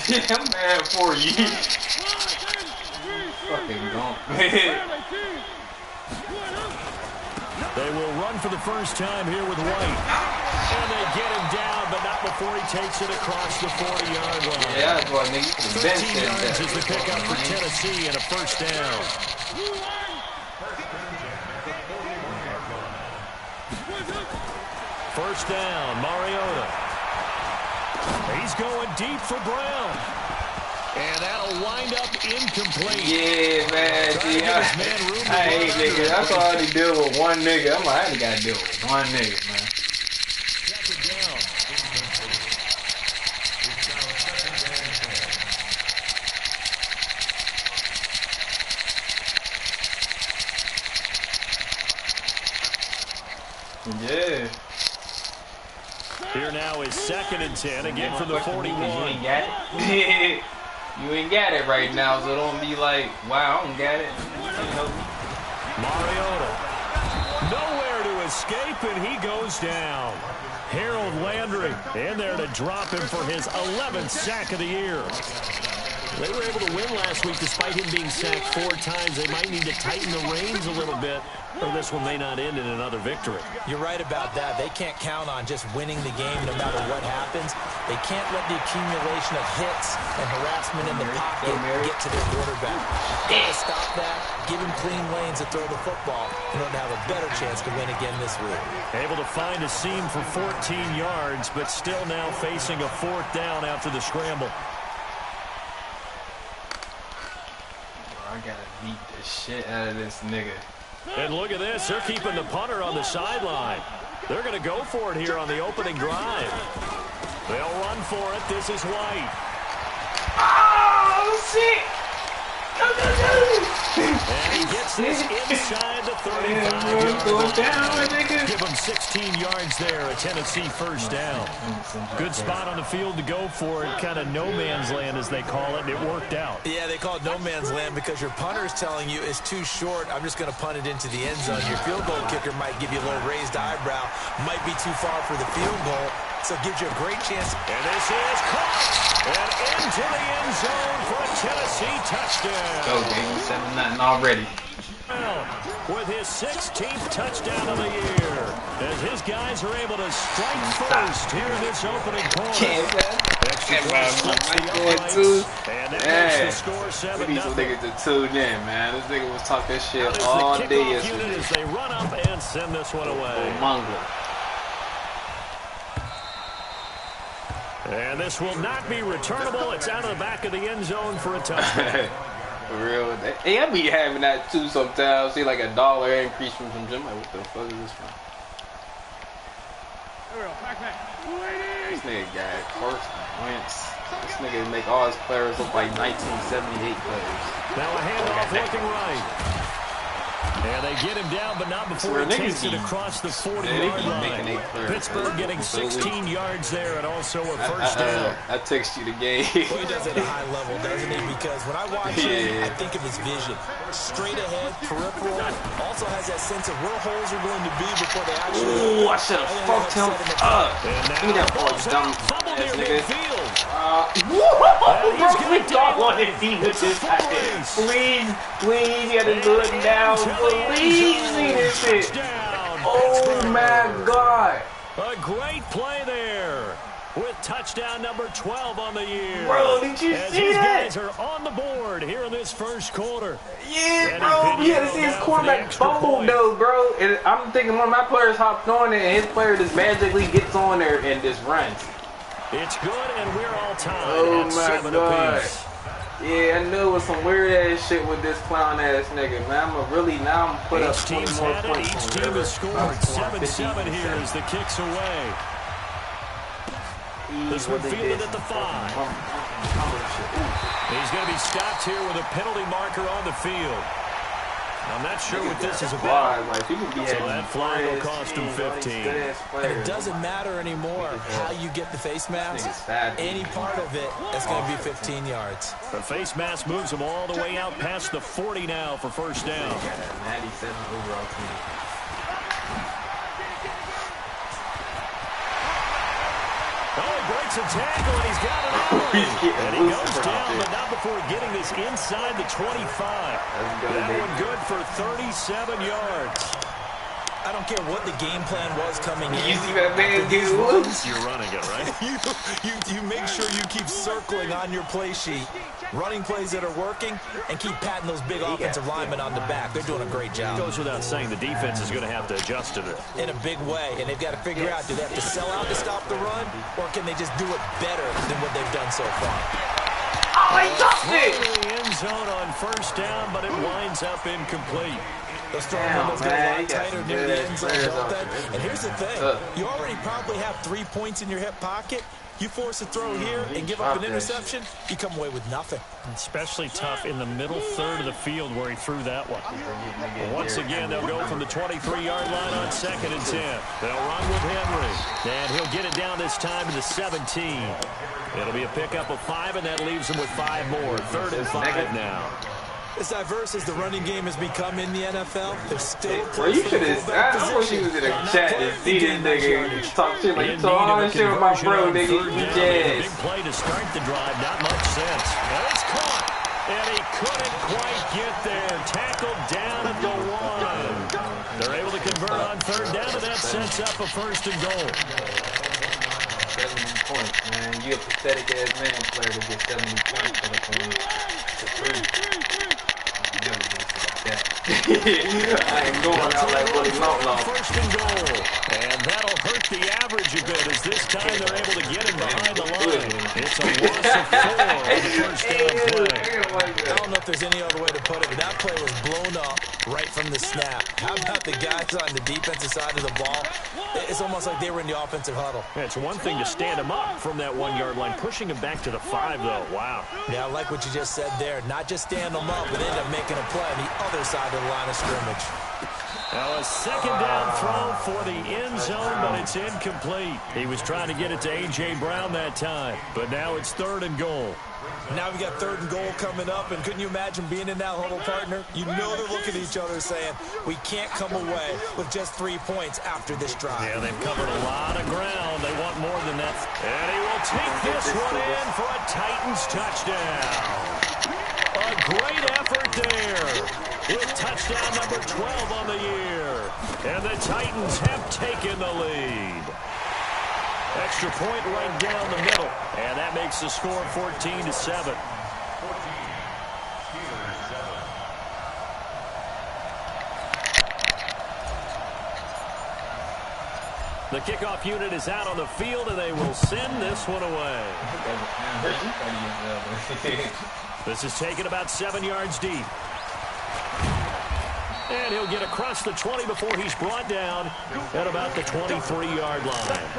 I'm mad for you. Fucking gone. They will run for the first time here with White. And they get him down, but not before he takes it across the 40-yard line. Yeah, boy, nigga, you could have 13 yards is the pickup for Tennessee and a first down. First down, Mariota. He's going deep for Brown. And that'll wind up incomplete. Yeah, man. I hate niggas. That's all I deal with one nigga. I'm like, I ain't got to deal with one nigga, man. Yeah. Here now is 2nd and 10, again from the 41. You ain't got it. You ain't got it right now, so don't be like, wow, I don't got it. Mariota. Nowhere to escape, and he goes down. Harold Landry in there to drop him for his 11th sack of the year. They were able to win last week despite him being sacked 4 times. They might need to tighten the reins a little bit, or this one may not end in another victory. You're right about that. They can't count on just winning the game no matter what happens. They can't let the accumulation of hits and harassment in the pocket get to their quarterback. Got to stop that, give him clean lanes to throw the football in order to have a better chance to win again this week. Able to find a seam for 14 yards, but still now facing a 4th down after the scramble. I gotta beat the shit out of this nigga. And look at this. They're keeping the punter on the sideline. They're going to go for it here on the opening drive. They'll run for it. This is White. Oh, shit! And he gets this inside the 35-yard line. Give him 16 yards there, a Tennessee first down. Good spot on the field to go for it, kind of no man's land as they call it, and it worked out. Yeah, they call it no man's land because your punter is telling you it's too short. I'm just going to punt it into the end zone. Your field goal kicker might give you a little raised eyebrow, might be too far for the field goal, so it gives you a great chance. And this is caught and into the end zone for a Tennessee touchdown. Go, baby. 7-0 already. With his 16th touchdown of the year, as his guys are able to strike first here in this opening quarter. And that makes the score 7-0. These niggas to tune in, man. This nigga was talking shit all day yesterday. As they run up and send this one away. And this will not be returnable. It's out of the back of the end zone for a touchdown. For real. Hey, I be having that too sometimes. See like $1 increase from some gym. Like, what the fuck is this from? This nigga got Carson Wentz. This nigga make all his players look like 1978 players. Now a handoff looking right. And they get him down, but not before he takes it across the 40-yard line. Pittsburgh getting 16 yards there and also a first down. I text you the game. Well, he does it at a high level, doesn't he? Because when I watch him, I think of his vision. Straight ahead, peripheral. Also has that sense of where holes are going to be before they actually... Ooh, I should have fucked him up. Give me that ball, you dumb ass nigga. Bro, please don't want to see with this guy. Please, you gotta do it now. Please see this shit. Oh my God. A great play there with touchdown number 12 on the year. Bro, did you see that? As his guys are on the board here in this first quarter. Yeah, bro. You had to see his quarterback fumble though, bro. And I'm thinking one of my players hopped on it and his player just magically gets on there and just runs. It's good, and we're all tied. Oh at my 7 God. apiece. Yeah, I knew it was some weird ass shit with this clown ass nigga, man. I'm gonna put up 20 more points. Each team has scored 7-7 here as the kicks away. This one fielded at the 5. He's going to be stopped here with a penalty marker on the field. I'm not sure what this is about. So that flag will cost him 15. And it doesn't matter anymore how you get the face mask. Any part of it is going to be 15 yards. The face mask moves him all the way out past the 40 now for first down. 97 overall team. Oh, he breaks breaks a tackle, and he's got it out. And he goes down, but not before getting this inside the 25. That one good for 37 yards. I don't care what the game plan was coming in. You see that man get loose? You're running it, right? you make sure you keep circling on your play sheet, running plays that are working, and keep patting those big offensive linemen on the back. They're doing a great job. It goes without saying the defense is going to have to adjust to this. In a big way, and they've got to figure out, do they have to sell out to stop the run, or can they just do it better than what they've done so far? Oh, he dropped it! In the end zone on first down, but it winds up incomplete. Those throwing windows get a lot tighter near the end zone, don't they? And here's the thing. You already probably have 3 points in your hip pocket. You force a throw here and give up an interception, you come away with nothing. Especially tough in the middle third of the field where he threw that one. But once again, they'll go from the 23-yard line on 2nd and 10. They'll run with Henry. And he'll get it down this time to the 17. It'll be a pickup of 5, and that leaves him with 5 more. 3rd and 5 now. As diverse as the running game has become in the NFL, there's still a Bro, you should have. I wish he was in a chat and see this nigga talk shit like you talk all this shit with my bro, nigga. You jazz. Big play to start the drive, not much sense. And it's caught, and he couldn't quite get there. Tackled down at the 1. They're able to convert on 3rd down, and that sets up a 1st and goal. 70 points, man. You a pathetic ass man player to get 70 points for the point. I ain't going out like Willie Low. 1st and goal. And that'll hurt the average a bit as this time they're able to get him behind the line. It's a loss of 4 on the 1st down play. I don't know if there's any other way to put it, but that play was blown up right from the snap. How about the guys on the defensive side of the ball? It's almost like they were in the offensive huddle. Yeah, it's one thing to stand him up from that 1-yard line. Pushing him back to the 5, though. Wow. Yeah, I like what you just said there. Not just stand them up, but end up making a play on the other side of the line of scrimmage. Now a 2nd down throw for the end zone, but it's incomplete. He was trying to get it to A.J. Brown that time, but now it's 3rd and goal. Now we got 3rd and goal coming up, and couldn't you imagine being in that huddle, partner? You know they're looking at each other saying, we can't come away with just 3 points after this drive. Yeah, they've covered a lot of ground. They want more than that. And he will take this one in for a Titans touchdown. A great effort there with touchdown number 12 on the year. And the Titans have taken the lead. Extra point right down the middle. And that makes the score 14-7. The kickoff unit is out on the field, and they will send this one away. This is taken about 7 yards deep. And he'll get across the 20 before he's brought down at about the 23-yard line.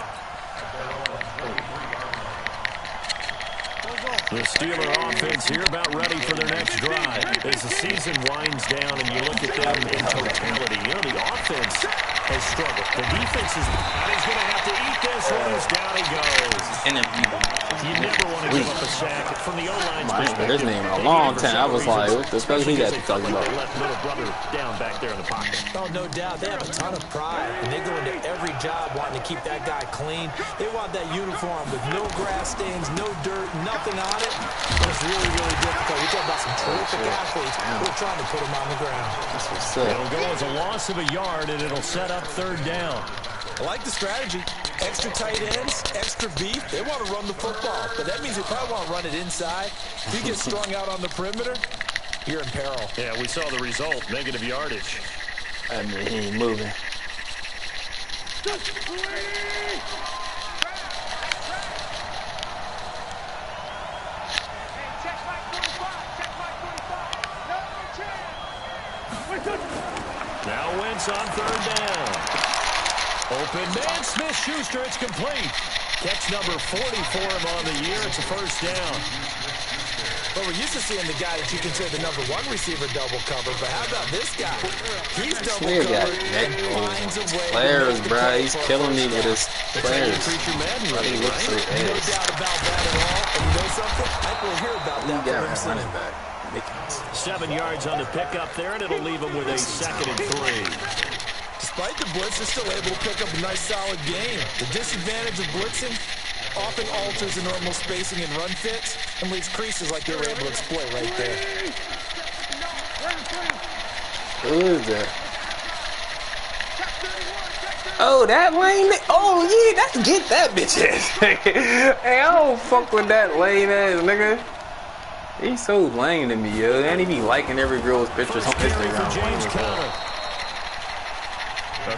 The Steeler offense here about ready for their next drive. As the season winds down and you look at them in totality, you know, the offense has struggled. The defense is, and he's going to have to eat this one as down he goes. You never want to give up a sack from the O-line's perspective. His name in a long time. I was like, what the fuck is he got to talk about? Left little brother down back there in the pocket. Oh, no doubt. They have a ton of pride, and they go into every job wanting to keep that guy clean. They want that uniform with no grass stains, no dirt, nothing on it. But it's really, really difficult. We talk about some terrific athletes who are trying to put them on the ground. That's what's up. It'll go as a loss of a yard, and it'll set up 3rd down. I like the strategy. Extra tight ends, extra beef. They want to run the football, but that means they probably want to run it inside. If you get strung out on the perimeter, you're in peril. Yeah, we saw the result, negative yardage. I mean, he ain't moving. Now Wentz on 3rd down. Open man, Smith-Schuster, it's complete. Catch number 40 for him on the year. It's a 1st down. Well, we're used to seeing the guy that you consider the number 1 receiver double covered, but how about this guy? He's double covered and finds a way. Players, bro, he's killing me with his players. He looks so No doubt about that at all. And you know something? I think we'll hear about that from him soon. Running back. 7 yards on the pickup there, and it'll leave him with a 2nd and 3. Despite the blitz, they're still able to pick up a nice, solid game. The disadvantage of blitzing, often alters the normal spacing and run fits and leaves creases like they were able to exploit right there. Who is that? Oh, that lame. Oh yeah, that's get that bitch ass. Hey, I don't fuck with that lame ass nigga. He's so lame to me, yo. And he be liking every girl's pictures on Instagram.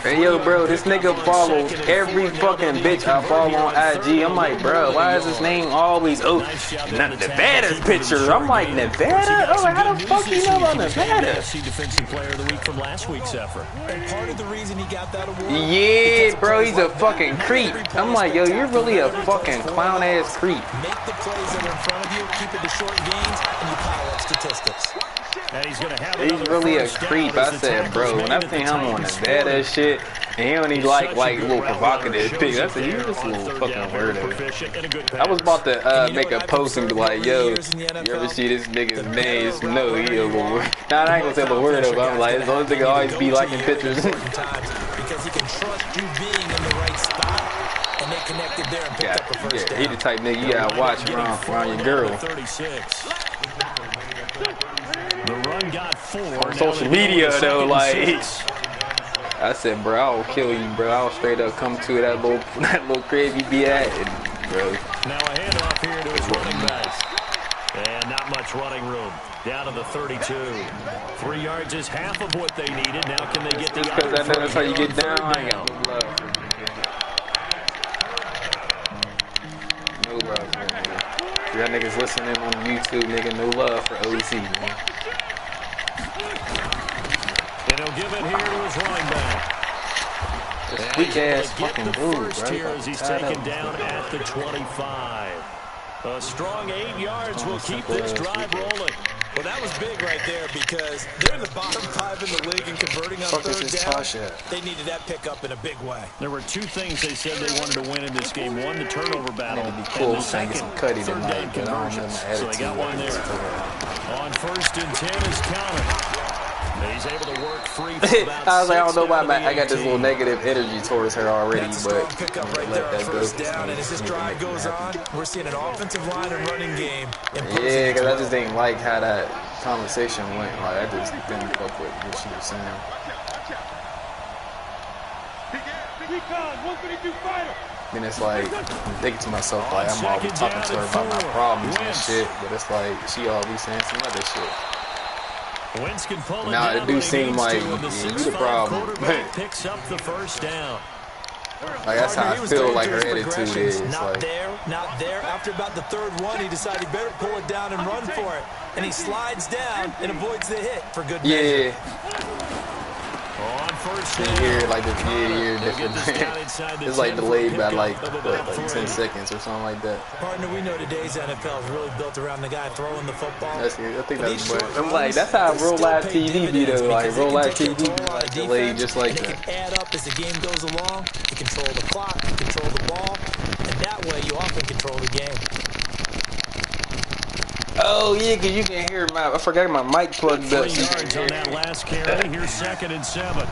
Hey, yo, bro, this nigga follows every fucking bitch I follow on IG. I'm like, bro, why is his name always Nevada's picture? I'm like, Nevada? Oh, how the fuck you know about Nevada? Defensive player of the week from last week's effort. And part of the reason he got that award. Yeah, bro, he's a fucking creep. I'm like, yo, you're really a fucking clown ass creep. Make the plays that are in front of you, keep it to short gains, and you pile up statistics. He's really a creep. I said, bro, when I seen him on Nevada shit, and he only like little provocative pics, I said, you just a little fucking weirdo. I was about to make a post and be like, yo, you ever see this nigga's name? No, he a little weirdo. Nah, I ain't gonna say a little weirdo, but I'm like, this only thing I always be liking pictures. Because he can trust you being in the right spot, and they connected there and picked up the first down. He the type nigga you gotta watch around your girl. The run got 4. On social media though, like I said, bro, I'll kill you, bro. I'll straight up come to that little crib you be at, and, bro. Now a handoff here to his running back, and not much running room. Down to the 32. 3 yards is half of what they needed. Now can they get the? Just because I know that's how you get down. I ain't got no love. No love, nigga. Y'all niggas listening on YouTube, nigga, no love for OC, man. And he'll give it here to his running back. This weak ass fucking dude, bro. Here as he's taken down at the 25. A strong 8 yards will keep this drive rolling. Well, that was big right there because they're in the bottom 5 in the league and converting on third down. They needed that pickup in a big way. There were 2 things they said they wanted to win in this game. One, the turnover battle. It'd be cool and the second, get some cutty third down conversions. So they got one there. On 1st and 10 is counted. He's able to work free. I was like, I don't know why I got this little negative energy towards her already, but pick up right there on first down. And as this drive goes on, we're seeing an offensive line and running game. Yeah, because I just didn't like how that conversation went. Like, I just didn't fuck with what she was saying. And it's like, I'm thinking to myself, like, I'm always talking to her about my problems and shit, but it's like, she always saying some other shit. Now, it do seem like you the problem. Picks up the first down. Like, that's how I feel like her attitude is. Not there. After about the 3rd one, he decided he better pull it down and run for it. And he slides down and avoids the hit for good measure. On first down. Here, like the different. It's like delayed by like 10 seconds or something like that. Partner, we know today's NFL is really built around the guy throwing the football. I think that's what I'm like. That's how real live TV be though. Like real live TV be like delayed just like that. Can add up as the game goes along. You control the clock, you control the ball, and that way you often control the game. Oh yeah, cause you can hear I forgot my mic plugged up. 3 yards on that last carry. Here's 2nd and 7.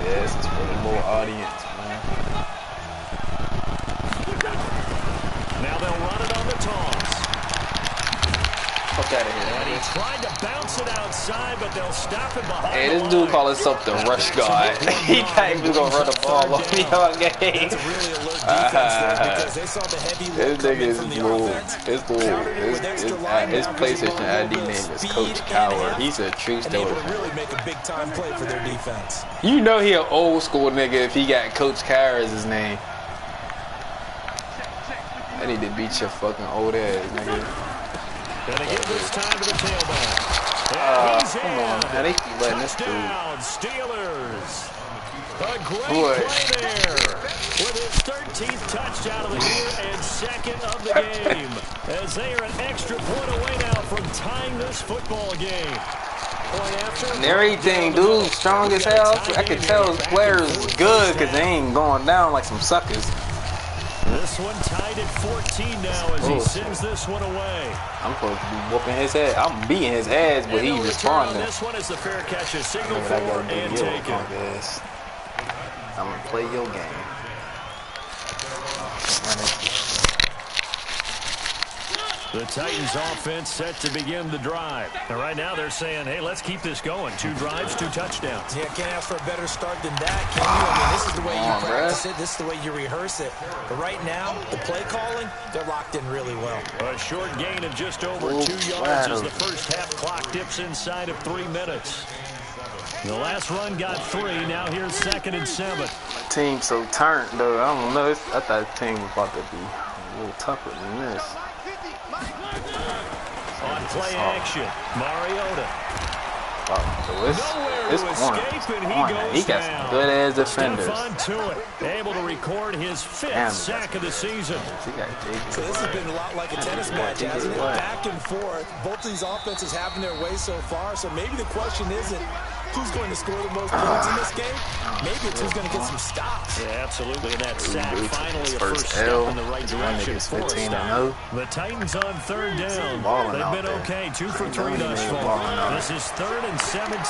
Yeah, this is for the little audience, man. Now they'll run it on the toss. Fuck out of here. And he tried to bounce it outside, but they'll stop him behind. Hey, this dude call himself the rush god. He can't even gonna run the ball on me all game. That's a really alert defense there because they saw the heavy this nigga is his PlayStation ID name is Coach Coward. He's a true story. Really make a big time play for their defense. You know he an old school nigga if he got Coach Coward as his name. I need to beat your fucking old ass, nigga. Gonna give this time to the tailback. Come on, man. They keep letting this dude. Steelers. A great play there. With his 13th touchdown of the year and 2nd of the game. As they are an extra point away now from tying this football game. And everything, dude, strong as hell. I can tell his players good because they ain't going down like some suckers. This one tied at 14 now as he sends this one away. I'm supposed to be whooping his ass. I'm beating his ass, but he's responding. This one is the fair catch, a signal for and take it. I'm gonna play your game. The Titans offense set to begin the drive. And right now they're saying, hey, let's keep this going. 2 drives, 2 touchdowns. Yeah, can't ask for a better start than that, can you? I mean, this is the way you practice it. This is the way you rehearse it. But right now, the play calling, they're locked in really well. A short gain of just over 2 yards as the first half clock dips inside of 3 minutes. The last run got 3. Now here's 2nd and 7. Team so turned, though. I don't know. I thought the team was about to be a little tougher than this. On play action, Mariota. It's corner. He got some good ass defenders. Able to record his 5th sack of the season. So this has been a lot like a tennis match, hasn't it? Back and forth. Both these offenses having their way so far. So maybe the question isn't who's going to score the most points in this game. Maybe it's who's going to get some stops. Yeah, absolutely. And that sack finally a first step in the right direction for us. The Titans on 3rd down. They've been okay. 2 for 3 thus far. This is 3rd and 17.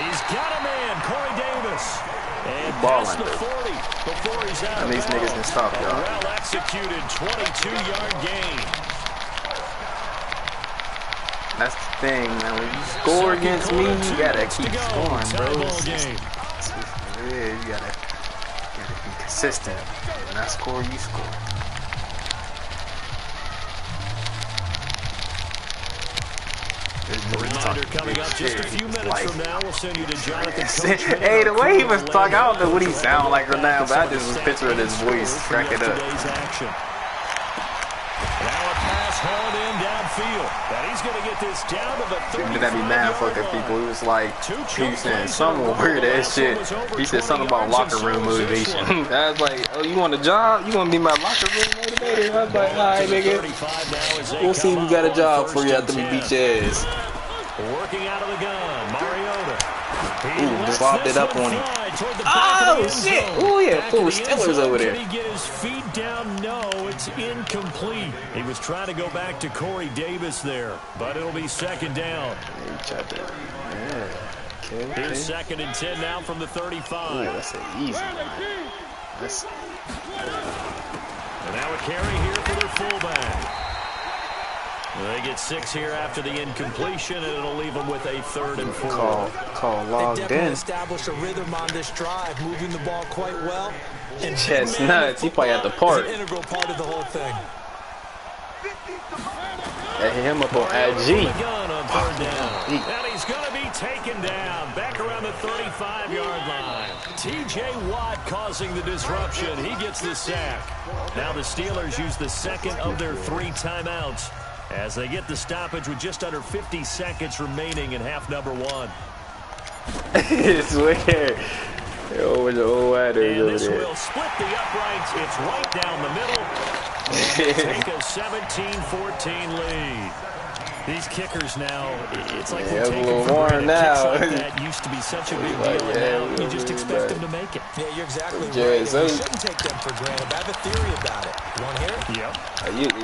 He's got a man, Corey Davis. And past the 40 before he's out of these niggas can stop, y'all. Well-executed 22-yard gain. That's the thing, man. When you score against me, you gotta keep scoring, bro. Yeah, you gotta be consistent. When I score, you score. A reminder coming up just a few minutes from now. We'll send you to Jonathan. Hey, the way he was talking, I don't know what he sound like right now, but I just was picturing his voice. Crack it up. Now a pass hauled in downfield. And he's going to get this down to the 35-yard that be mad fucking people. He was like, he was saying some weird ass shit. He said something about locker room motivation. I was like, oh, you want a job? You want to be my locker room motivator? I was like, all right, nigga. We'll see if we got a job for you after we beat your ass. Working out of the gun, Mariota. Ooh, just lobbed it up on him. Oh, shit. Oh, yeah, full of Steelers over there. Did he get his feet down? No, it's incomplete. He was trying to go back to Corey Davis there, but it'll be 2nd down. Yeah. Okay. Here's 2nd and 10 now from the 35. Ooh, that's an easy. And now a carry here for their fullback. They get 6 here after the incompletion, and it'll leave them with a 3rd and 4. Call logged they in. definitely established a rhythm on this drive, moving the ball quite well. And Chestnuts, he probably at the park. An integral part of the whole thing. That hit him up on IG. And he's going to be taken down back around the 35-yard line. T.J. Watt causing the disruption. He gets the sack. Now the Steelers use the 2nd of their 3 timeouts as they get the stoppage with just under 50 seconds remaining in half number 1. It's weird. Over the old Riders and over this there. will split the uprights. It's right down the middle. And take a 17-14 lead. These kickers now, it's like we're taking for granted. Kicks like that used to be such a big deal, and now you just expect them to make it. Yeah, you're exactly right. You shouldn't take them for granted. I have a theory about it. You want to hear it? Yep.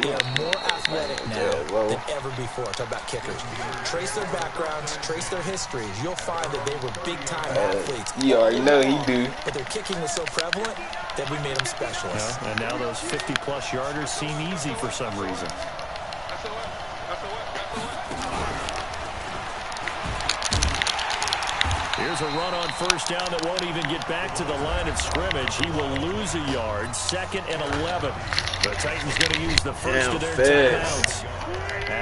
They're more athletic now than ever before. Talk about kickers. Trace their backgrounds, trace their histories. You'll find that they were big-time athletes. You already know he do. But their kicking was so prevalent that we made them specialists. And now those 50-plus yarders seem easy for some reason. Here's a run on 1st down that won't even get back to the line of scrimmage. He will lose a yard. 2nd and 11. The Titans going to use the first of their timeouts.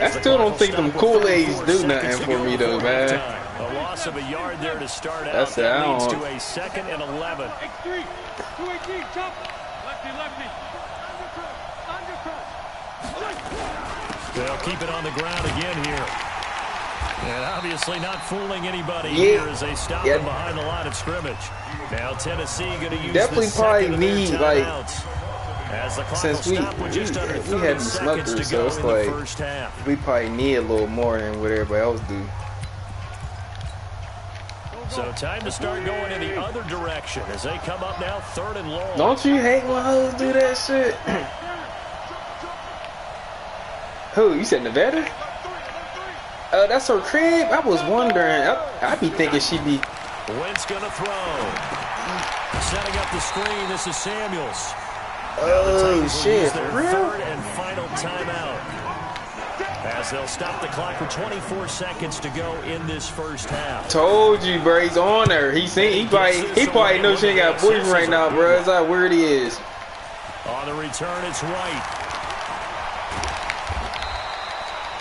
I still don't think them Kool-Aids do nothing for me, though, man. A loss of a yard there to start out. That leads to a 2nd and 11. They'll keep it on the ground again here. And obviously not fooling anybody here as they stop him behind the line of scrimmage. Now Tennessee going to use definitely probably need, like, as the clock since we had these smokers, so it's like we probably need a little more than what everybody else do. So time to start going in the other direction as they come up now 3rd and long. Don't you hate when hoes do that shit? Who? You said Nevada? That's her crib? I was wondering. I be thinking she'd be... Wentz gonna throw. Setting up the screen. This is Samuels. Oh, shit. Their For real? third and final timeout. As they'll stop the clock with 24 seconds to go in this first half. Told you, bro. He's on her. He probably knows she ain't got a boyfriend right now, bro. That's how weird he is. On the return, it's White.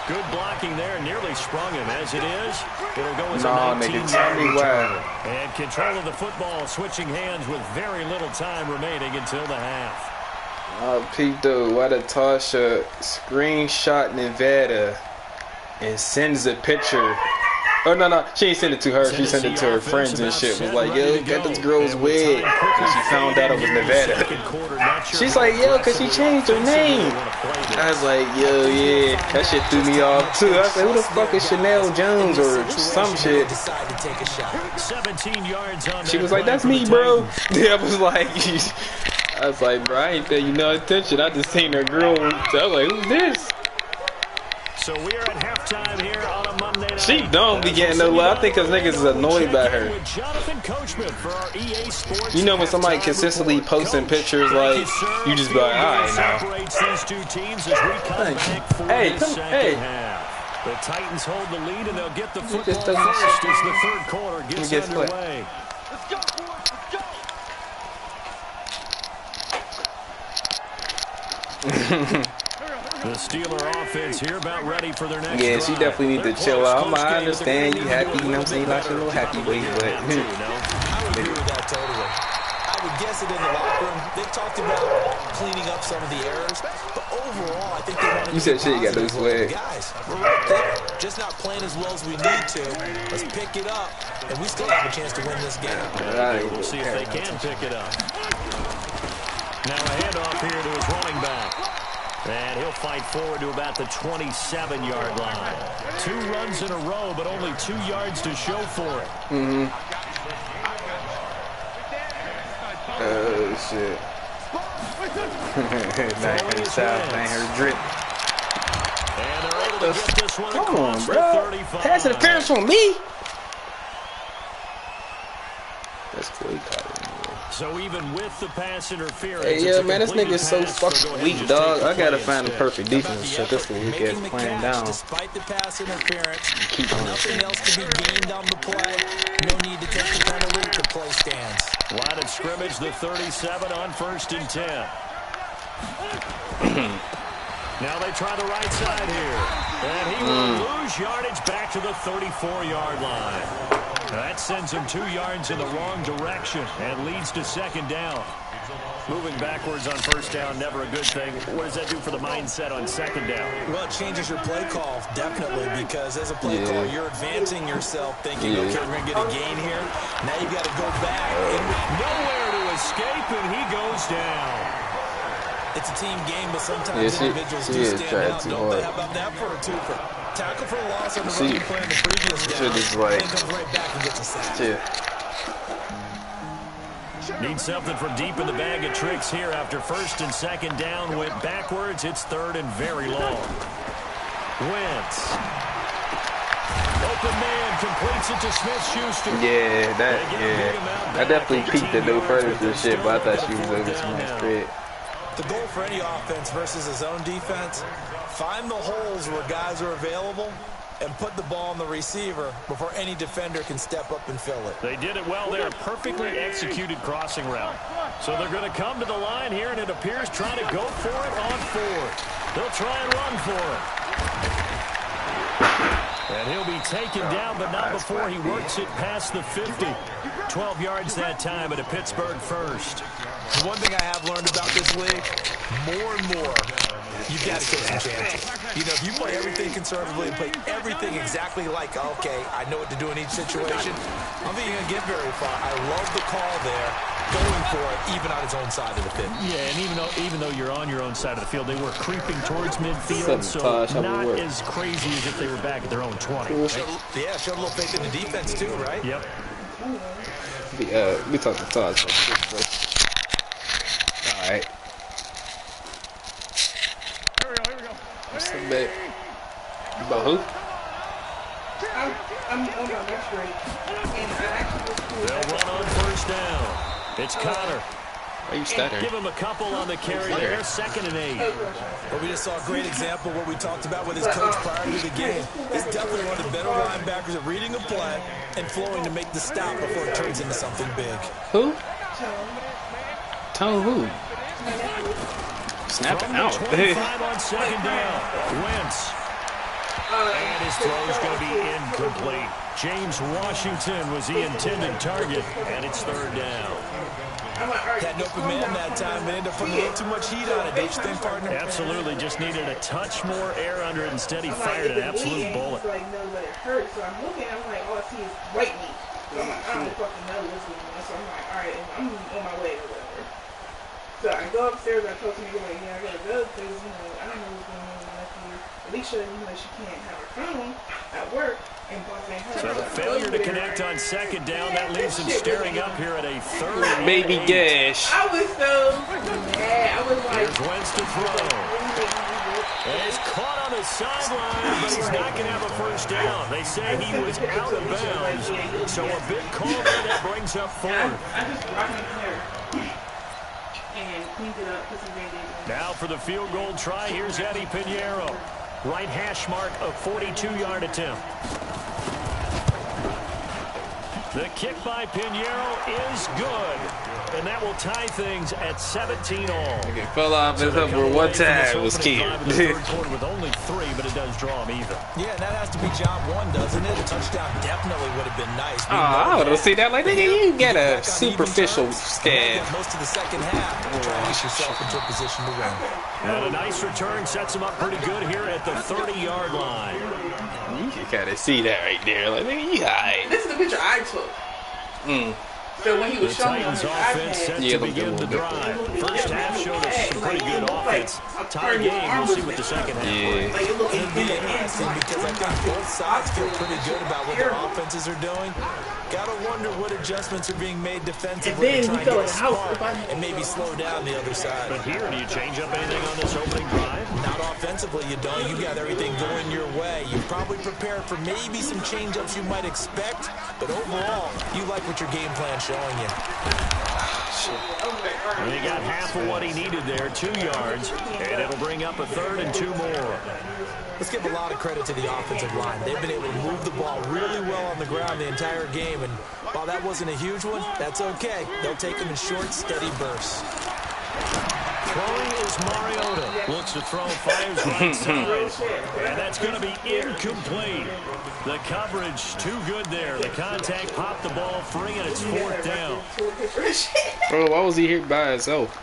Good blocking there, nearly sprung him. As it is, it'll go as a 19-yard return. And control of the football, switching hands with very little time remaining until the half. Pete, though, why the Tasha screenshot Nevada and sends a picture. Oh, no. She ain't sent it to her. She sent it to her friends and shit. Was like, yo, got this girl's wig. And she found out it was Nevada. She's like, yo, because she changed her name. I was like, yo, yeah. That shit threw me off, too. I said, who the fuck is Chanel Jones or some shit? 17 yards on. She was like, that's me, bro. Yeah, I was like, bro, I ain't paying you no attention. I just seen her girl. I was like, who's this? So we are at halftime here on a Monday night. She don't be getting no love. I think because niggas is annoyed by her. You know when somebody consistently posting pictures like, you just be like, alright now. Hey. The Titans hold the lead and they'll get the football first as the third quarter gets underway. The Steeler offense here about ready for their next drive. She definitely need to chill out. I understand you happy, you know what I'm saying? Like a little happy weight, but I would agree with that totally. I would guess it in the locker room. They talked about cleaning up some of the errors, but overall, I think they want to. You said shit, you got those swag. Guys, we're right there. Just not playing as well as we need to. Let's pick it up, and we still have a chance to win this game. We'll see if they can pick it up. Now a handoff here to his running back. And he'll fight forward to about the 27-yard line. 2 runs in a row, but only 2 yards to show for it. Oh, shit. Nice south, man. Her drip. And they're able to get this one Come on, across bro. the 35. Pass interference on me. That's cool. He caught it. So even with the pass interference, hey, yeah, man, this nigga is so fucking weak, dog. I gotta find the perfect defense. Shut this little weak ass playing down. Despite the pass interference, Keep on nothing else to be gained on the play. No need to take the penalty. The play stands. Line of scrimmage, the 37 on 1st and 10. Now they try the right side here. And he will lose yardage back to the 34-yard line. That sends him 2 yards in the wrong direction and leads to 2nd down. Moving backwards on 1st down, never a good thing. What does that do for the mindset on 2nd down? Well, it changes your play call, definitely, because as a play caller, you're advancing yourself thinking, okay, we're going to get a gain here. Now you've got to go back. Nowhere to escape, and he goes down. It's a team game, but sometimes individuals do stand out, don't they? How about that for a twofer? Tackle for a loss on the running play in the previous down. Shit is like, comes right back and gets a sack. Need something from deep in the bag of tricks here after 1st and 2nd down. Went backwards. It's 3rd and very long. Wentz. Open man completes it to Smith-Schuster. I definitely peeked it no further to shit, but I thought she was over some spread. The goal for any offense versus his own defense, find the holes where guys are available and put the ball on the receiver before any defender can step up and fill it. They did it well there. Perfectly executed crossing route. So they're going to come to the line here, and it appears trying to go for it on 4th. They'll try and run for it. And he'll be taken down, but not before he works it past the 50. 12 yards that time at a Pittsburgh first. One thing I have learned about this league, more and more, you've got to take some chances. You know, if you play everything conservatively and play everything exactly like, okay, I know what to do in each situation, I don't think you're going to get very far. I love the call there, going for it, even on his own side of the field. Yeah, and even though you're on your own side of the field, they were creeping towards midfield, so not as crazy as if they were back at their own 20. Yeah, showed a little faith in the defense too, right? Yep. We talked to Todd. All right. Here we go. What's up, babe? About who? I'm on my next grade. And I actually was cool. They'll run on 1st down. It's Connor. Why you stutter? Give him a couple on the carry there. 2nd and 8. But we just saw a great example of what we talked about with his coach prior to the game. He's definitely one of the better linebackers at reading a play and flowing to make the stop before it turns into something big. Who? Tone who? Snap it out. 25 on 2nd down. Wentz. And his throw's going to be incomplete. James Washington was the intended target, and it's 3rd down. Had an open man that time, but ended up putting a little too much heat on it, don't you think, partner? Absolutely. Just needed a touch more air under it. Instead, he fired an absolute bullet. So I know that it hurts. So I'm looking, I'm like, all I see is right knee. So I'm like, I don't fucking know what's going on. So I'm like, all right, I'm on my way or whatever. So I go upstairs, I told somebody, like, yeah, I gotta go because, you know, I don't know what's going on with my nephew. Alicia, you know, she can't have her phone at work. So the failure to connect on 2nd down, that leaves him staring up here at a 3rd and Baby 8. Gash. I was so mad. I was like, here's Wentz to throw. And he's caught on the sideline, but he's not going to have a 1st down. They say he was out of bounds. So a big call there that brings up 4th. I just rocked it there and cleaned it up, put some Band-Aids on. Now for the field goal try, here's Eddie Pinheiro. Right hash mark of 42-yard attempt. The kick by Pinheiro is good. And that will tie things at 17 all. It fell off his upper one time. It was key. With only 3, but it does draw him even. Yeah, and that has to be job 1, doesn't it? A touchdown definitely would have been nice. I would have seen that like, nigga, you get a superficial scan. Most of the second half, try to get yourself into a position to win. And a nice return sets him up pretty good here at the 30-yard line. You can kind of see that right there. Like, nigga, you alright. This is the picture I took. So when he was The showing Titans on offense set to begin the drive. First half showed us some pretty good offense. Tie game, we'll see what the second half brings. It'll be interesting because I think both sides feel pretty good about what their offenses are doing. Gotta wonder what adjustments are being made defensively to try and get a spark and maybe slow down the other side. But here, do you change up anything on this opening drive? Not offensively, you don't. You got everything going your way. You're probably prepared for maybe some change-ups you might expect, but overall, you like what your game plan's showing you. And he got half of what he needed there, 2 yards, and it'll bring up a 3rd and 2 more. Let's give a lot of credit to the offensive line. They've been able to move the ball really well on the ground the entire game, and while that wasn't a huge one, that's okay. They'll take them in short, steady bursts. Throwing is Mariota. Looks to throw, fires right side. And that's going to be incomplete. The coverage too good there. The contact popped the ball free, and it's 4th down. Bro, why was he here by himself?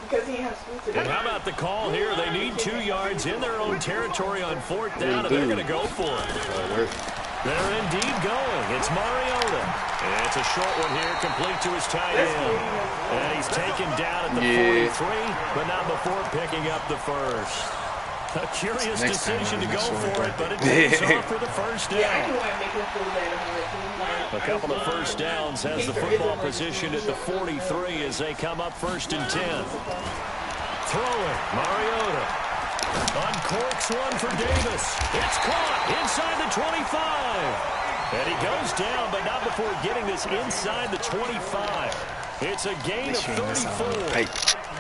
Because he has school today. And how about the call here? They need 2 yards in their own territory on 4th down, and they're going to go for it. They're indeed going. It's Mariota. And it's a short one here, complete to his tight end. And he's taken down at the 43, but not before picking up the first. A curious decision to go for it, but it pays off for the 1st down. A couple of 1st downs has the football positioned at the 43 as they come up 1st and 10. Throwing, Mariota. Uncorks one for Davis. It's caught inside the 25. And he goes down, but not before getting this inside the 25. It's a gain of 34.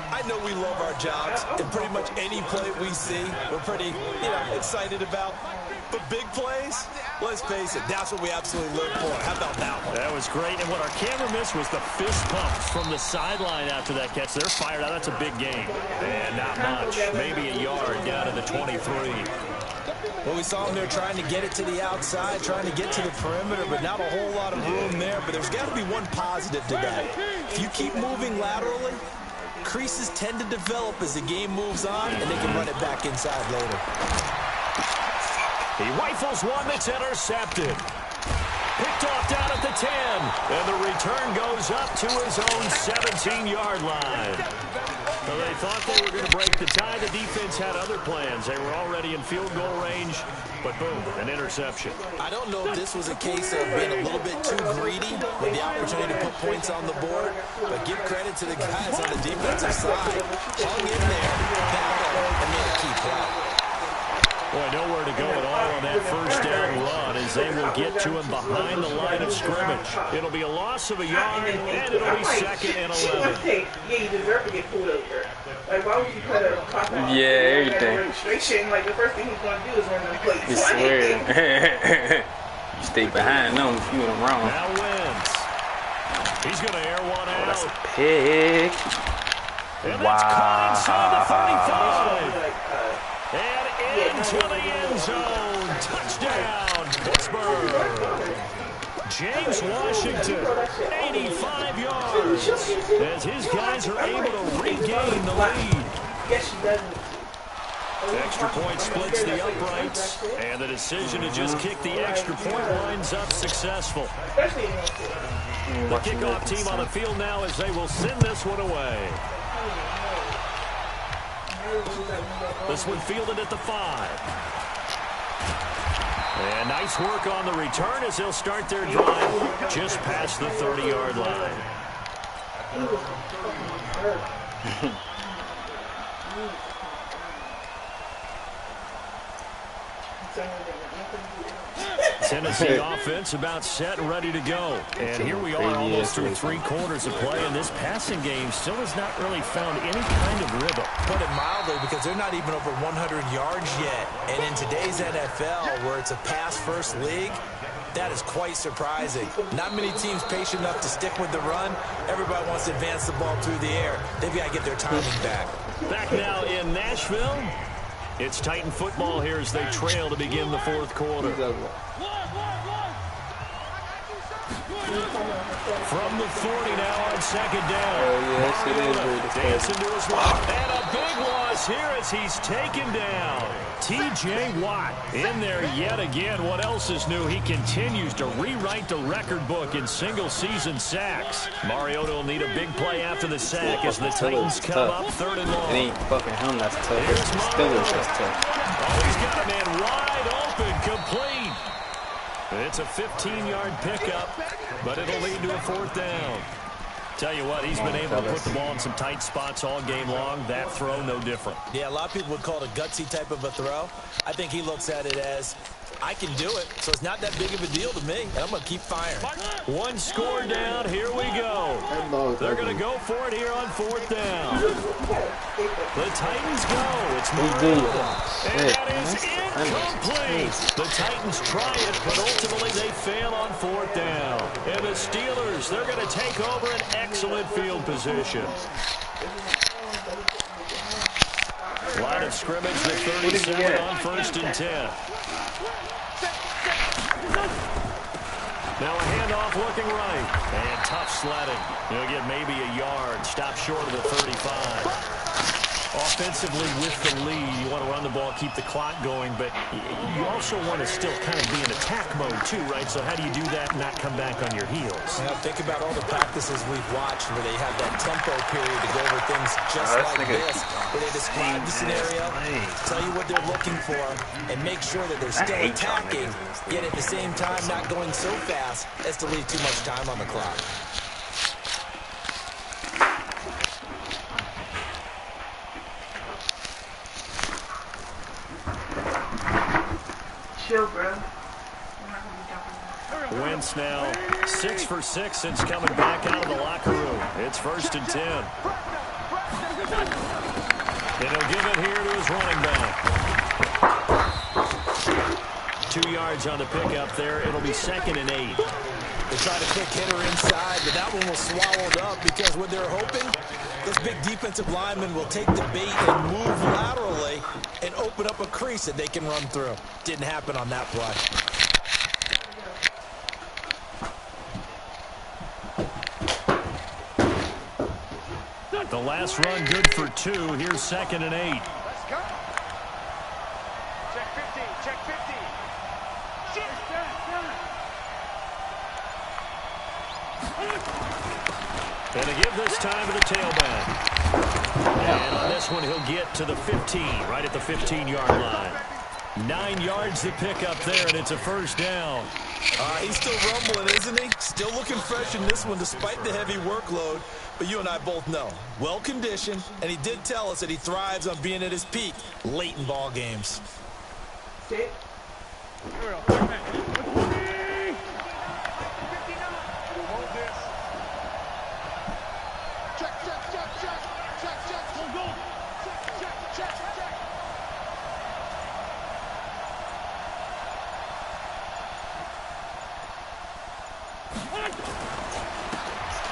I know we love our jobs, and pretty much any play we see, we're pretty, excited about. But big plays, let's face it, that's what we absolutely live for. How about that one? That was great, and what our camera missed was the fist pumps from the sideline after that catch. They're fired out. That's a big gain. And not much. Maybe a yard down to the 23. Well, we saw him there trying to get it to the outside, trying to get to the perimeter, but not a whole lot of room there. But there's got to be one positive to that. If you keep moving laterally, creases tend to develop as the game moves on, and they can run it back inside later. He rifles one that's intercepted. Picked off down at the 10. And the return goes up to his own 17-yard line. So they thought they were going to break the tie. The defense had other plans. They were already in field goal range, but boom, an interception. I don't know if this was a case of being a little bit too greedy with the opportunity to put points on the board, but give credit to the guys on the defensive side. Hung in there, battled, and made a key play. Boy, nowhere to go at all on that first down run as they will get to him behind the line of scrimmage. It'll be a loss of a yard, and it'll be 2nd and 11. Yeah, you deserve to get pulled over. Like, why would you cut a cop out? Yeah, everything. Registration, like, the first thing he's going to do is run the plates. You swear. You stay behind them if you went wrong. Now wins. He's going to air one out. That's a pick. And that's caught inside the 35. And into the end zone. Touchdown, Pittsburgh. James Washington, 85 yards. As his guys are able to regain the lead. Yes, she doesn't. Extra point splits the uprights, and the decision to just kick the extra point lines up successful. The kickoff team on the field now as they will send this one away. This one fielded at the 5. And nice work on the return as they'll start their drive just past the 30-yard line. Tennessee offense about set and ready to go. And here we are almost through 3 quarters of play, and this passing game still has not really found any kind of rhythm. Put it mildly, because they're not even over 100 yards yet. And in today's NFL, where it's a pass-first league, that is quite surprising. Not many teams patient enough to stick with the run. Everybody wants to advance the ball through the air. They've got to get their timing back. Back now in Nashville. It's Titan football here as they trail to begin the 4th quarter. From the 40 now on 2nd down. Oh, yes, it is. Dancing to his right. And a big loss here as he's taken down. T.J. Watt in there yet again. What else is new? He continues to rewrite the record book in single-season sacks. Mariota will need a big play after the sack as the Titans come up 3rd and long. It ain't fucking him that's tough. It's the Steelers that's tough. Oh, he's got a man wide open, complete. It's a 15-yard pickup, but it'll lead to a 4th down. Tell you what, he's been able to put the ball in some tight spots all game long. That throw, no different. Yeah, a lot of people would call it a gutsy type of a throw. I think he looks at it as, I can do it, so it's not that big of a deal to me, and I'm going to keep firing. 1 score down. Here we go. They're going to go for it here on 4th down. The Titans go. It's Mariota. And that is incomplete. The Titans try it, but ultimately they fail on 4th down. And the Steelers, they're going to take over an excellent field position. Line of scrimmage, the 37 on 1st and 10. Now a handoff looking right. And tough sledding. He'll get maybe a yard. Stop short of the 35. Offensively with the lead, you want to run the ball, keep the clock going, but you also want to still kind of be in attack mode too, right? So how do you do that and not come back on your heels? Now think about all the practices we've watched where they have that tempo period to go over things just like this, where they describe the scenario, tell you what they're looking for, and make sure that they're still attacking, yet at the same time not going so fast as to leave too much time on the clock. Chill, bro. Wentz now 6 for 6 since coming back out of the locker room. It's 1st and 10. And he'll give it here to his running back. 2 yards on the pickup there. It'll be 2nd and 8. They try to quick hitter inside, but that one was swallowed up because what they're hoping, those big defensive linemen will take the bait and move laterally and open up a crease that they can run through. Didn't happen on that play. The last run good for 2. Here's 2nd and 8. Let's go. Check 50. Check 50. And to give this time to the tailback. And on this one, he'll get to the 15, right at the 15-yard line. 9 yards to pick up there, and it's a 1st down. He's still rumbling, isn't he? Still looking fresh in this one despite the heavy workload. But you and I both know, well-conditioned, and he did tell us that he thrives on being at his peak late in ball games. Sit.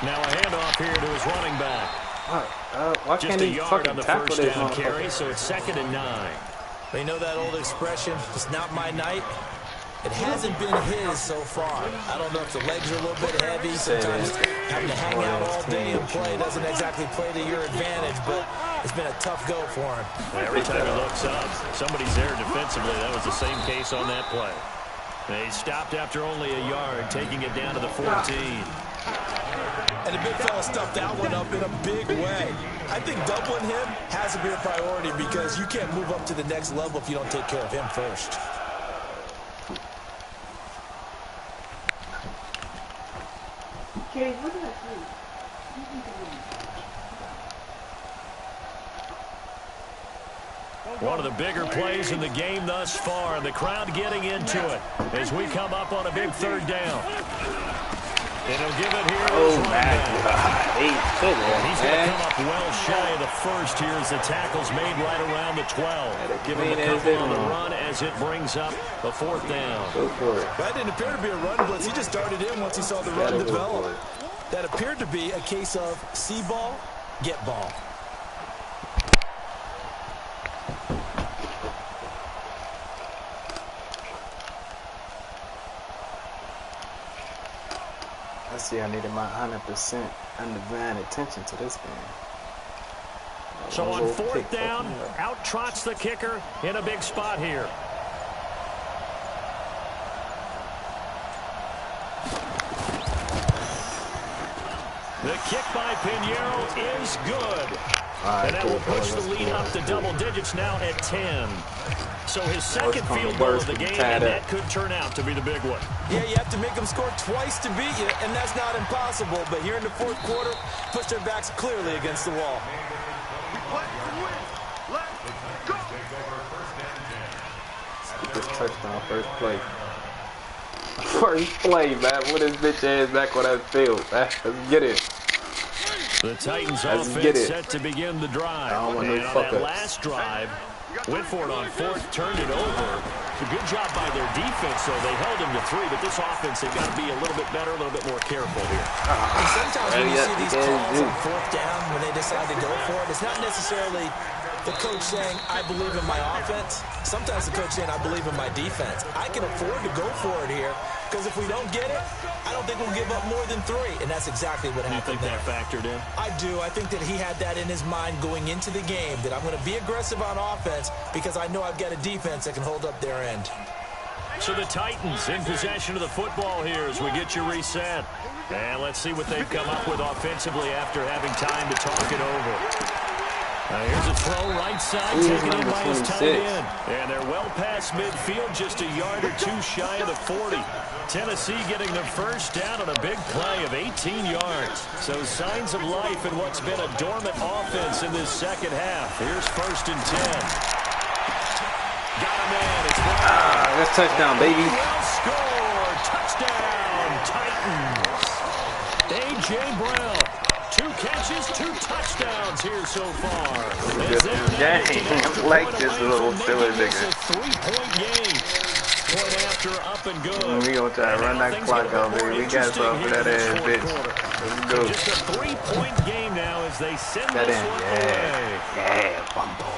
Now a handoff here to his running back. Why Just can't a he yard fucking on the tackle first this down motherfucker? carry, so it's 2nd and 9. They know that old expression, it's not my night. It hasn't been his so far. I don't know if the legs are a little bit heavy. Sometimes having to hang out all day and play doesn't exactly play to your advantage, but it's been a tough go for him. Every time he looks up, somebody's there defensively. That was the same case on that play. They stopped after only a yard, taking it down to the 14. And the big fella stuffed that one up in a big way. I think doubling him has to be a priority because you can't move up to the next level if you don't take care of him first. Okay, what did I do? One of the bigger plays in the game thus far, and the crowd getting into it as we come up on a big 3rd down. And he'll give it here to his running back. He's going to come up well shy of the first here as the tackle's made right around the 12. Give him a couple on the run as it brings up a 4th down. Go for it. That didn't appear to be a run blitz. He just started in once he saw the run develop. That appeared to be a case of see ball, get ball. I see I needed my 100% undivided attention to this game. So on 4th down, out trots the kicker in a big spot here. The kick by Pinheiro is good. And that will push the lead up to double digits now at 10. So his second field goal of the game, and that could turn out to be the big one. Yeah, you have to make them score twice to beat you, and that's not impossible. But here in the 4th quarter, push their backs clearly against the wall. This touchdown, first play. First play, man. What is bitch ass back on that field, man? Let's get it. The Titans offense set to begin the drive. And on that last drive, went for it on 4th, turned it over. A good job by their defense, though. They held him to 3, but this offense, they've got to be a little bit better, a little bit more careful here. And sometimes when you see these calls on 4th down, when they decide to go for it, it's not necessarily the coach saying, I believe in my offense. Sometimes the coach saying, I believe in my defense. I can afford to go for it here, because if we don't get it, I don't think we'll give up more than 3. And that's exactly what happened there. You think that factored in? I do. I think that he had that in his mind going into the game, that I'm going to be aggressive on offense because I know I've got a defense that can hold up their end. So the Titans in possession of the football here as we get you reset. And let's see what they've come up with offensively after having time to talk it over. Here's a throw right side, taken in by his tight end. And they're well past midfield, just a yard or 2 shy of the 40. Tennessee getting the first down on a big play of 18 yards. So signs of life in what's been a dormant offense in this second half. Here's 1st and 10. Got a man. It's that's touchdown, baby. Well scored. Touchdown, Titans. A.J. Brown. 2 catches, 2 touchdowns here so far. Good game. I like this little silly nigga. 3-point game. Point after up and good. We gonna try to run that clock out, baby. We got something for that ass, bitch. Let's go. So just a 3-point game now as they send That this in, one yeah. away. Yeah, Bumbo.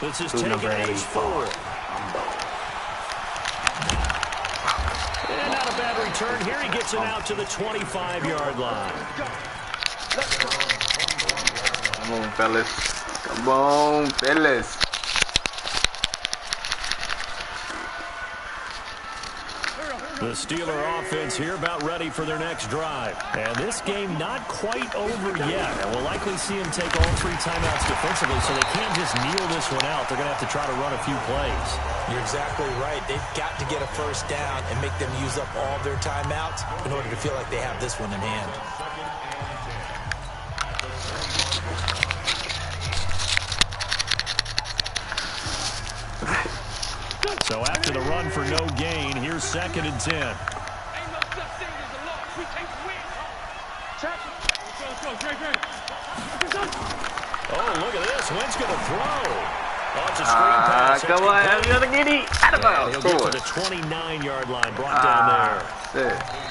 This is Who's taken number age 4. 84? And not a bad return here. He gets it out to the 25-yard line. Come on, fellas. Come on, fellas. The Steeler offense here about ready for their next drive. And this game not quite over yet. And we'll likely see them take all 3 timeouts defensively, so they can't just kneel this one out. They're going to have to try to run a few plays. You're exactly right. They've got to get a first down and make them use up all their timeouts in order to feel like they have this one in hand. So So after the run for no gain, here's 2nd and 10. Oh, look at this. Wentz going to throw. Oh, it's a screen pass. Come on, have the other giddy. Out of bounds. He'll get to the 29-yard line, brought down there. Shit.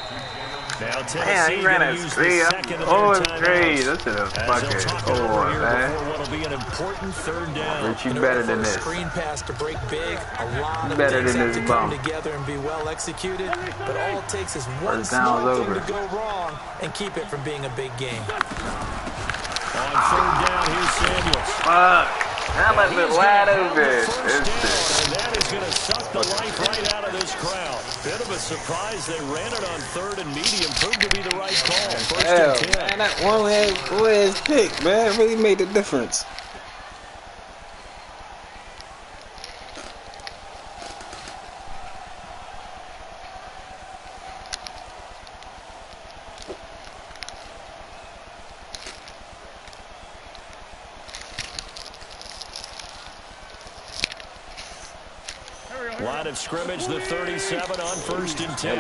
Now Tennessee Man, he ran a screen. Oh, it's great. That's a fucking score, man. What'll be an important 3rd down. Rich, you better than this. Screen pass to break big. A lot of Better things than have this to come bum. together and be well executed. But all it takes is one First down's small thing over. to go wrong and keep it from being a big game. On 3rd down, here's Samuels. Fuck. That left it wide open. And that is going to suck the life right out of this crowd. Bit of a surprise. They ran it on 3rd and medium. Proved to be the right call. 1st and 10. Man, that one-head pick, man, really made a difference. Line of scrimmage, the 37 on 1st and 10.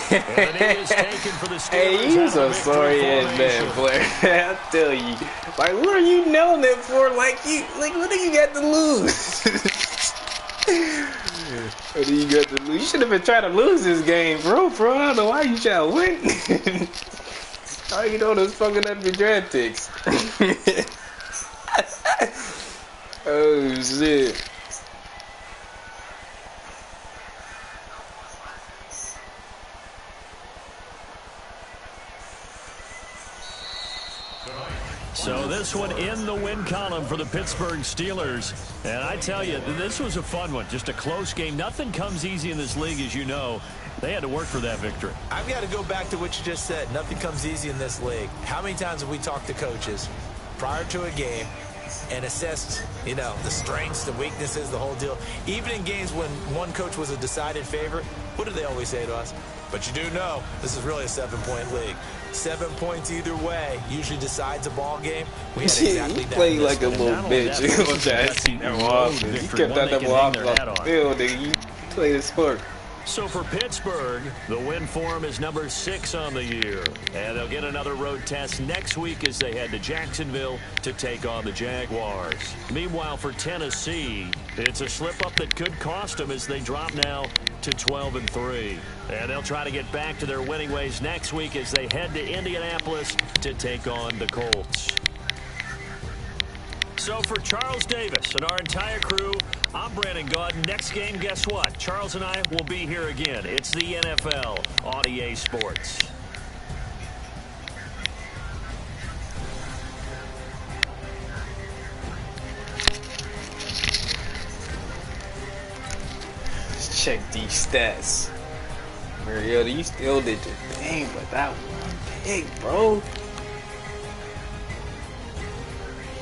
And it is taken for the Steelers. Hey, you so sorry ass man, Blair. I tell you, like, what are you knowing that for? Like, what do you got to lose? What do you got to lose? You should have been trying to lose this game, bro. I don't know why you trying to win. All you know is fucking up your draft picks. Oh shit. So this one in the win column for the Pittsburgh Steelers. And I tell you, this was a fun one. Just a close game. Nothing comes easy in this league, as you know. They had to work for that victory. I've got to go back to what you just said. Nothing comes easy in this league. How many times have we talked to coaches prior to a game and assessed, you know, the strengths, the weaknesses, the whole deal? Even in games when one coach was a decided favorite, what do they always say to us? But you do know this is really a 7-point league. 7 points either way usually decides a ball game. We had exactly he that. played like a little bitch. You kept that double off the field, nigga. You played a sport. So for Pittsburgh, the win for them is number 6 on the year. And they'll get another road test next week as they head to Jacksonville to take on the Jaguars. Meanwhile, for Tennessee, it's a slip-up that could cost them as they drop now to 12-3. And they'll try to get back to their winning ways next week as they head to Indianapolis to take on the Colts. So for Charles Davis and our entire crew, I'm Brandon Gaudin. Next game, guess what? Charles and I will be here again. It's the NFL on EA Sports. Let's check these stats. Mariota, you still did your thing, but that one big, bro.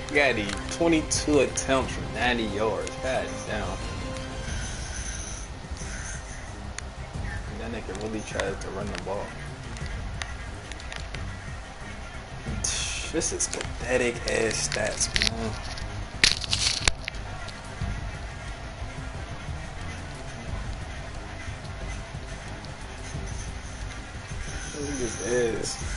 You got the 22 attempts for 90 yards. God damn. That nigga really tried to run the ball. This is pathetic ass stats, man. Look at this ass.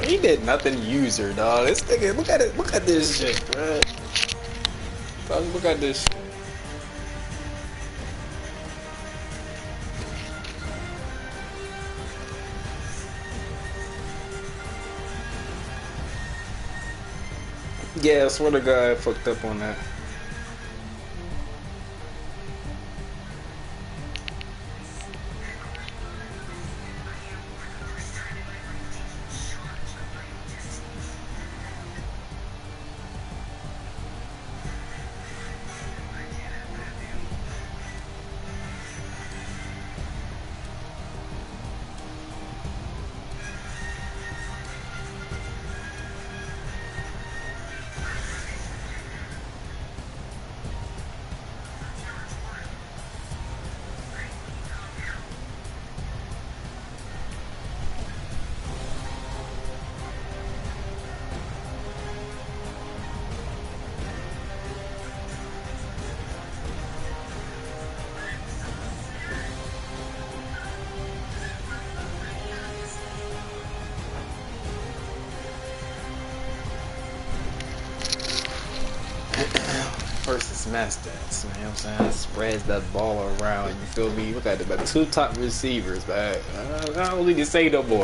He did nothing user, dog. This nigga, look at it. Look at this shit, bro. Dog, look at this shit. Yeah, I swear to God, I fucked up on that. versus smash stats, man. You know what I'm saying? Spreads that ball around. You feel me? Look at the 2 top receivers, man. I don't need to say no more.